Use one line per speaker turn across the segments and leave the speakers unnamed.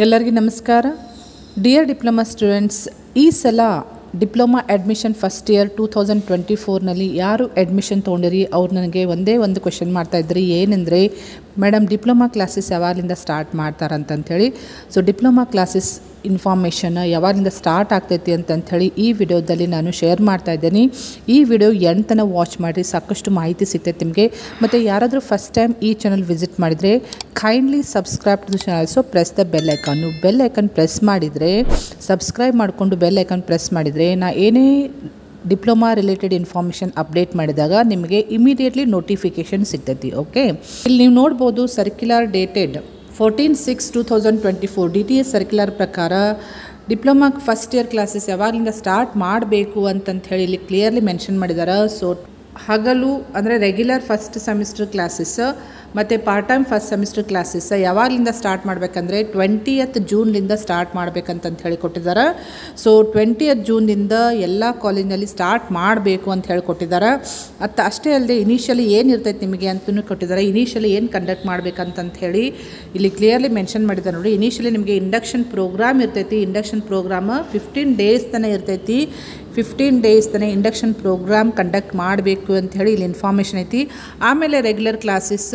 ಎಲ್ಲರಿಗೂ ನಮಸ್ಕಾರ. Dear diploma students, ಈ ಸಲ ಡಿಪ್ಲೊಮಾ ಅಡ್ಮಿಷನ್ ಫಸ್ಟ್ ಇಯರ್ 2024ನಲ್ಲಿ ಯಾರು ಅಡ್ಮಿಷನ್ ತೊಗೊಂಡಿರಿ ಅವ್ರು ನನಗೆ ಒಂದೇ ಒಂದು ಕ್ವೆಶ್ಚನ್ ಮಾಡ್ತಾಯಿದ್ರಿ. ಏನೆಂದರೆ, ಮೇಡಮ್ ಡಿಪ್ಲೊಮಾ ಕ್ಲಾಸಸ್ ಯಾವಾಗಲಿಂದ ಸ್ಟಾರ್ಟ್ ಮಾಡ್ತಾರಂತಂಥೇಳಿ. ಸೊ ಡಿಪ್ಲೊಮಾ ಕ್ಲಾಸಸ್ ಇನ್ಫಾರ್ಮೇಷನ್ ಯಾವಾಗಿಂದ ಸ್ಟಾರ್ಟ್ ಆಗ್ತೈತಿ ಅಂತಂಥೇಳಿ ಈ ವಿಡಿಯೋದಲ್ಲಿ ನಾನು ಶೇರ್ ಮಾಡ್ತಾ ಇದ್ದೀನಿ. ಈ ವಿಡಿಯೋ ಎಂಡ್ ತನಕ ವಾಚ್ ಮಾಡಿರಿ, ಸಾಕಷ್ಟು ಮಾಹಿತಿ ಸಿಗ್ತೈತೆ ನಿಮಗೆ. ಮತ್ತು ಯಾರಾದರೂ ಫಸ್ಟ್ ಟೈಮ್ ಈ ಚಾನಲ್ ವಿಸಿಟ್ ಮಾಡಿದರೆ kindly subscribe to the channel. So press the bell icon. Bell icon press ಮಾಡಿದರೆ, ಸಬ್ಸ್ಕ್ರೈಬ್ ಮಾಡಿಕೊಂಡು ಬೆಲ್ ಐಕಾನ್ ಪ್ರೆಸ್ ಮಾಡಿದರೆ ನಾ ಏನೇ ಡಿಪ್ಲೊಮಾ ರಿಲೇಟೆಡ್ ಇನ್ಫಾರ್ಮೇಷನ್ ಅಪ್ಡೇಟ್ ಮಾಡಿದಾಗ ನಿಮಗೆ ಇಮಿಡಿಯೇಟ್ಲಿ ನೋಟಿಫಿಕೇಷನ್ ಸಿಗ್ತೈತಿ. ಓಕೆ, ಇಲ್ಲಿ ನೀವು ನೋಡ್ಬೋದು ಸರ್ಕ್ಯುಲರ್ ಡೇಟೆಡ್ 14/6/2024 DTS ಸರ್ಕ್ಯುಲರ್ ಪ್ರಕಾರ ಡಿಪ್ಲೊಮಾ ಫಸ್ಟ್ ಇಯರ್ ಕ್ಲಾಸಸ್ ಯಾವಾಗಲಿಂದ ಸ್ಟಾರ್ಟ್ ಮಾಡಬೇಕು ಅಂತಂತ ಹೇಳಿ ಇಲ್ಲಿ ಕ್ಲಿಯರ್ಲಿ ಮೆನ್ಷನ್ ಮಾಡಿದ್ದಾರೆ. ಸೊ ಹಗಲು ಅಂದರೆ ರೆಗ್ಯುಲರ್ ಫಸ್ಟ್ ಸೆಮಿಸ್ಟರ್ ಕ್ಲಾಸಸ್ ಮತ್ತು part time first semester classes ಯಾವಾಗಲಿಂದ ಸ್ಟಾರ್ಟ್ ಮಾಡಬೇಕಂದ್ರೆ 20th ಜೂನ್ಲಿಂದ ಸ್ಟಾರ್ಟ್ ಮಾಡಬೇಕಂತಂತ ಹೇಳಿ ಕೊಟ್ಟಿದ್ದಾರೆ. ಸೊ 20th ಜೂನ್ನಿಂದ ಎಲ್ಲ ಕಾಲೇಜಿನಲ್ಲಿ ಸ್ಟಾರ್ಟ್ ಮಾಡಬೇಕು ಅಂತ ಹೇಳಿ ಕೊಟ್ಟಿದ್ದಾರೆ. ಅಷ್ಟೇ ಅಲ್ಲದೆ ಇನಿಷಿಯಲಿ ಏನಿರ್ತೈತೆ ನಿಮಗೆ ಅಂತಲೂ ಕೊಟ್ಟಿದ್ದಾರೆ. ಇನಿಷಿಯಲಿ ಏನು ಕಂಡಕ್ಟ್ ಮಾಡಬೇಕಂತಂತ ಹೇಳಿ ಇಲ್ಲಿ ಕ್ಲಿಯರ್ಲಿ ಮೆನ್ಷನ್ ಮಾಡಿದ್ದಾರೆ ನೋಡಿ. ಇನಿಷಿಯಲಿ ನಿಮಗೆ ಇಂಡಕ್ಷನ್ ಪ್ರೋಗ್ರಾಮ್ ಇರ್ತೈತಿ. ಇಂಡಕ್ಷನ್ ಪ್ರೋಗ್ರಾಮ್ 15 ಡೇಸ್ ತನಕ ಇರ್ತೈತಿ. 15 ಡೇಸ್ ತನಕ ಇಂಡಕ್ಷನ್ ಪ್ರೋಗ್ರಾಮ್ ಕಂಡಕ್ಟ್ ಮಾಡಬೇಕು ಅಂಥೇಳಿ ಇಲ್ಲಿ ಇನ್ಫಾರ್ಮೇಷನ್ ಐತಿ. ಆಮೇಲೆ ರೆಗ್ಯುಲರ್ ಕ್ಲಾಸಸ್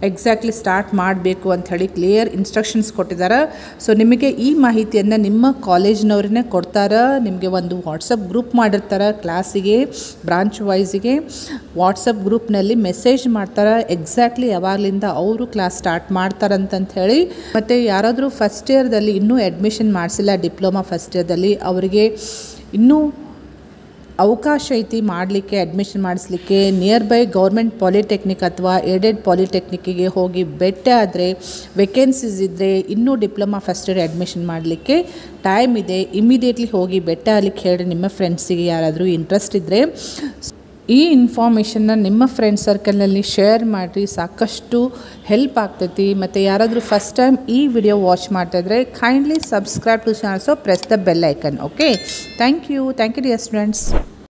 ಎಕ್ಸಾಕ್ಟ್ಲಿ ಸ್ಟಾರ್ಟ್ ಮಾಡಬೇಕು ಅಂಥೇಳಿ ಕ್ಲಿಯರ್ ಇನ್ಸ್ಟ್ರಕ್ಷನ್ಸ್ ಕೊಟ್ಟಿದ್ದಾರೆ. ಸೊ ನಿಮಗೆ ಈ ಮಾಹಿತಿಯನ್ನು ನಿಮ್ಮ ಕಾಲೇಜ್ನವ್ರನ್ನೇ ಕೊಡ್ತಾರೆ. ನಿಮಗೆ ಒಂದು ವಾಟ್ಸಪ್ ಗ್ರೂಪ್ ಮಾಡಿರ್ತಾರೆ ಕ್ಲಾಸಿಗೆ, ಬ್ರಾಂಚ್ ವೈಸಿಗೆ ವಾಟ್ಸಪ್ ಗ್ರೂಪ್ನಲ್ಲಿ ಮೆಸೇಜ್ ಮಾಡ್ತಾರೆ ಎಕ್ಸಾಕ್ಟ್ಲಿ ಯಾವಾಗಲಿಂದ ಅವರು ಕ್ಲಾಸ್ ಸ್ಟಾರ್ಟ್ ಮಾಡ್ತಾರಂತಂತ ಹೇಳಿ. ಮತ್ತು ಯಾರಾದರೂ ಫಸ್ಟ್ ಇಯರ್ದಲ್ಲಿ ಇನ್ನೂ ಅಡ್ಮಿಷನ್ ಮಾಡಿಸಿಲ್ಲ ಡಿಪ್ಲೊಮಾ ಫಸ್ಟ್ ಇಯರ್ದಲ್ಲಿ, ಅವರಿಗೆ ಇನ್ನೂ ಅವಕಾಶ ಐತಿ ಮಾಡಲಿಕ್ಕೆ, ಅಡ್ಮಿಷನ್ ಮಾಡಿಸ್ಲಿಕ್ಕೆ. ನಿಯರ್ ಬೈ ಗೌರ್ಮೆಂಟ್ ಪಾಲಿಟೆಕ್ನಿಕ್ ಅಥವಾ ಏಡೆಡ್ ಪಾಲಿಟೆಕ್ನಿಕ್ಕಿಗೆ ಹೋಗಿ ಭೇಟಿ ಆದರೆ ವೇಕೆನ್ಸೀಸ್ ಇದ್ದರೆ ಇನ್ನೂ ಡಿಪ್ಲೊಮಾ ಫಸ್ಟ್ ಇಯರ್ ಅಡ್ಮಿಷನ್ ಮಾಡಲಿಕ್ಕೆ ಟೈಮ್ ಇದೆ. ಇಮಿಡಿಯೇಟ್ಲಿ ಹೋಗಿ ಭೇಟಿ ಆಗ್ಲಿಕ್ಕೆ ಹೇಳಿ ನಿಮ್ಮ ಫ್ರೆಂಡ್ಸಿಗೆ ಯಾರಾದರೂ ಇಂಟ್ರೆಸ್ಟ್ ಇದ್ದರೆ. ಈ ಇನ್ಫಾರ್ಮೇಷನ್ನ ನಿಮ್ಮ ಫ್ರೆಂಡ್ ಸರ್ಕಲ್ನಲ್ಲಿ ಶೇರ್ ಮಾಡಿರಿ, ಸಾಕಷ್ಟು ಹೆಲ್ಪ್ ಆಗ್ತೈತಿ. ಮತ್ತು ಯಾರಾದರೂ ಫಸ್ಟ್ ಟೈಮ್ ಈ ವಿಡಿಯೋ ವಾಚ್ ಮಾಡ್ತಾಯಿದ್ರೆ kindly subscribe to channel. So press the bell icon. Okay, thank you dear students.